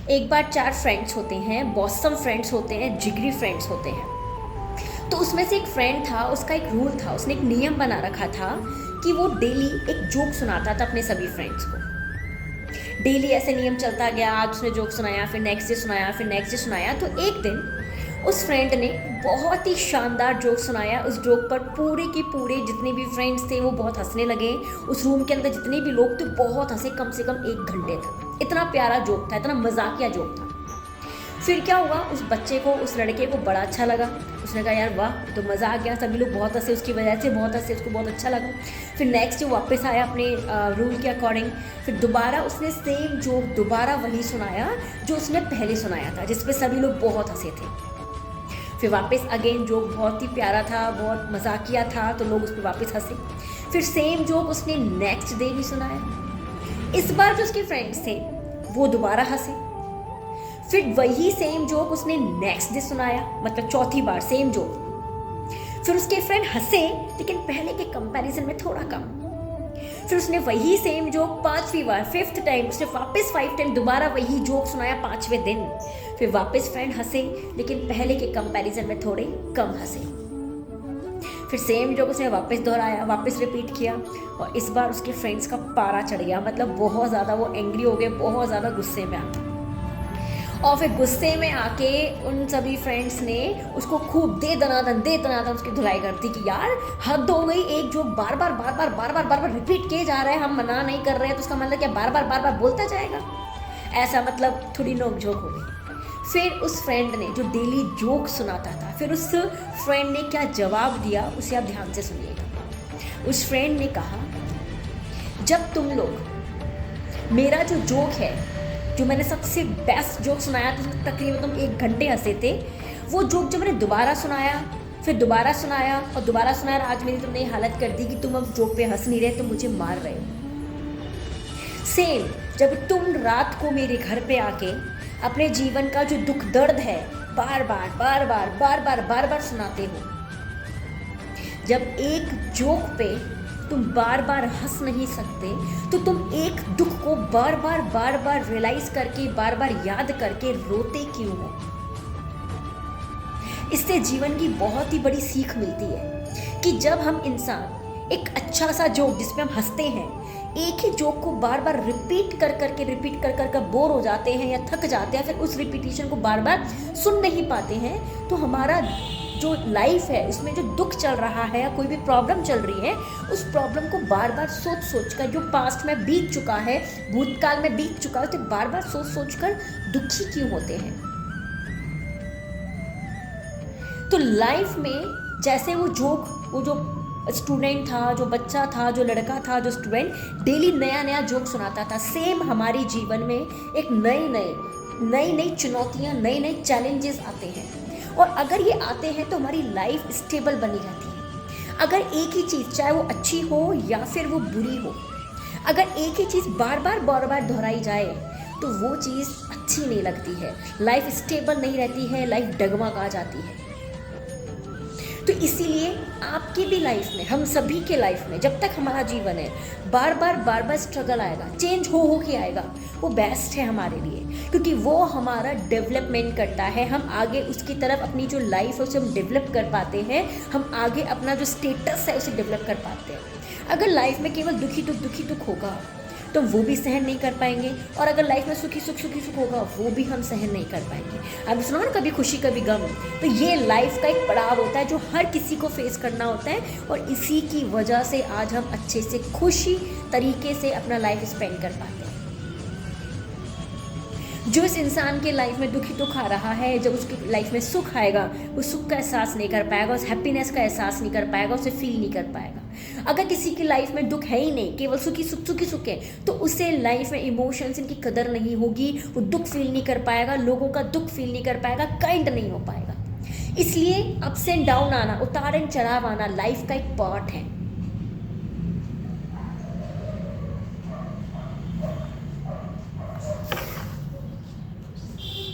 एक बार 4 फ्रेंड्स होते हैं, बॉसम फ्रेंड्स होते हैं, जिगरी फ्रेंड्स होते हैं। तो उसमें से एक फ्रेंड था, उसका एक रूल था, उसने एक नियम बना रखा था कि वो डेली एक जोक सुनाता था अपने सभी फ्रेंड्स को। डेली ऐसे नियम चलता गया, आज उसने जोक सुनाया, फिर नेक्स्ट डे सुनाया, फिर नेक्स्ट डे सुनाया। तो एक दिन उस फ्रेंड ने बहुत ही शानदार जोक सुनाया। उस जोक पर पूरे के पूरे जितने भी फ्रेंड्स थे वो बहुत हंसने लगे। उस रूम के अंदर जितने भी लोग थे बहुत हंसे, कम से कम 1 घंटे तक। इतना प्यारा जोक था, इतना मजाकिया जोक था। फिर क्या हुआ, उस बच्चे को, उस लड़के को बड़ा अच्छा लगा। उसने कहा यार वाह, तो मज़ा आ गया, सभी लोग बहुत हंसे उसकी वजह से, बहुत हंसे, उसको बहुत अच्छा लगा। फिर नेक्स्ट वो वापस आया अपने रूल के अकॉर्डिंग। फिर दोबारा उसने सेम जोक दोबारा वही सुनाया जो उसने पहले सुनाया था, जिस पे सभी लोग बहुत हंसे थे। फिर वापस अगेन जोक बहुत ही प्यारा था, बहुत मजाकिया था, तो लोग उस पर वापस हंसे। फिर सेम जोक उसने नेक्स्ट डे भी सुनाया। इस बार जो उसके फ्रेंड्स थे वो दोबारा हंसे। फिर वही सेम जोक उसने नेक्स्ट डे सुनाया, मतलब चौथी बार सेम जोक। फिर उसके फ्रेंड हंसे, लेकिन पहले के कंपैरिजन में थोड़ा कम। फिर उसने वही सेम जोक 5वीं बार, 5th टाइम उसने वापस 5 टाइम दोबारा वही जोक सुनाया 5वें दिन। फिर वापस फ्रेंड हंसे, लेकिन पहले के कंपैरिजन में थोड़े कम हंसे। फिर सेम जोक उसने वापस दोहराया, वापस रिपीट किया, और इस बार उसके फ्रेंड्स का पारा चढ़ गया। मतलब बहुत ज़्यादा वो एंग्री हो गए, बहुत ज़्यादा गुस्से में आ गए। और फिर गुस्से में आके उन सभी फ्रेंड्स ने उसको खूब दे दनादन उसकी धुलाई कर दी कि यार हद हो गई, एक जोक बार बार रिपीट किए जा रहा है, हम मना नहीं कर रहे हैं, तो उसका मतलब क्या बार बार बोलता जाएगा? ऐसा मतलब थोड़ी नोक-झोंक हो गई। फिर उस फ्रेंड ने जो डेली जोक सुनाता था, फिर उस फ्रेंड ने क्या जवाब दिया उसे आप ध्यान से सुनिएगा। उस फ्रेंड ने कहा, जब तुम लोग मेरा जो जोक है, जो मैंने सबसे बेस्ट जोक सुनाया था, तकरीबन तुम 1 घंटे हंसे थे, वो जोक जब मैंने दोबारा सुनाया, फिर दोबारा सुनाया और दोबारा सुनाया, आज मेरी तुमने ये हालत कर दी कि तुम अब जोक पे हंस नहीं रहे, तुम मुझे मार रहे हो। सेम जब तुम रात को मेरे घर पे आके अपने जीवन का जो दुख दर्द है बार बार सुनाते हो, जब एक जोक पे तुम बार बार हंस नहीं सकते, तो तुम एक दुख को बार बार रियलाइज करके, बार बार याद करके रोते क्यों हो? इससे जीवन की बहुत ही बड़ी सीख मिलती है कि जब हम इंसान एक अच्छा सा जोक जिसमें हम हंसते हैं, एक ही जोक को बार बार रिपीट कर बोर हो जाते हैं या थक जाते हैं, फिर उस रिपीटिशन को बार बार सुन नहीं पाते हैं, तो हमारा जो लाइफ है उसमें जो दुख चल रहा है या कोई भी प्रॉब्लम चल रही है, उस प्रॉब्लम को बार बार सोच कर, जो पास्ट में बीत चुका है, भूतकाल में बीत चुका है, तो बार बार सोच कर दुखी क्यों होते हैं? तो लाइफ में जैसे वो जो स्टूडेंट था, जो बच्चा था, जो लड़का था, जो स्टूडेंट डेली नया जोक सुनाता था, सेम हमारे जीवन में एक नई चुनौतियाँ, नए चैलेंजेस आते हैं। और अगर ये आते हैं तो हमारी लाइफ स्टेबल बनी रहती है। अगर एक ही चीज़, चाहे वो अच्छी हो या फिर वो बुरी हो, अगर एक ही चीज़ बार बार दोहराई जाए तो वो चीज़ अच्छी नहीं लगती है, लाइफ स्टेबल नहीं रहती है, लाइफ डगमगा जाती है। तो इसीलिए आपकी भी लाइफ में, हम सभी के लाइफ में, जब तक हमारा जीवन है, बार बार स्ट्रगल आएगा, चेंज हो के आएगा। वो बेस्ट है हमारे लिए, क्योंकि वो हमारा डेवलपमेंट करता है। हम आगे उसकी तरफ अपनी जो लाइफ है उसे हम डेवलप कर पाते हैं, हम आगे अपना जो स्टेटस है उसे डेवलप कर पाते हैं। अगर लाइफ में केवल दुखी दुख होगा तो वो भी सहन नहीं कर पाएंगे, और अगर लाइफ में सुखी सुख होगा वो भी हम सहन नहीं कर पाएंगे। अब सुनो ना, कभी खुशी कभी गम, तो ये लाइफ का एक पड़ाव होता है जो हर किसी को फेस करना होता है, और इसी की वजह से आज हम अच्छे से खुशी तरीके से अपना लाइफ स्पेंड कर पाते हैं। जो इस इंसान के लाइफ में दुख आ रहा है, जब उसकी लाइफ में सुख आएगा, वो सुख का एहसास नहीं कर पाएगा, उस हैप्पीनेस का एहसास नहीं कर पाएगा, उसे फील नहीं कर पाएगा। अगर किसी की लाइफ में दुख है ही नहीं, केवल सुखी सुख है, तो उसे लाइफ में इमोशंस, इनकी कदर नहीं होगी, वो दुख फील नहीं कर पाएगा, लोगों का दुख फील नहीं कर पाएगा, काइंड नहीं हो पाएगा। इसलिए अप्स एंड डाउन आना, उतार एंड चढ़ाव आना लाइफ का एक पार्ट है।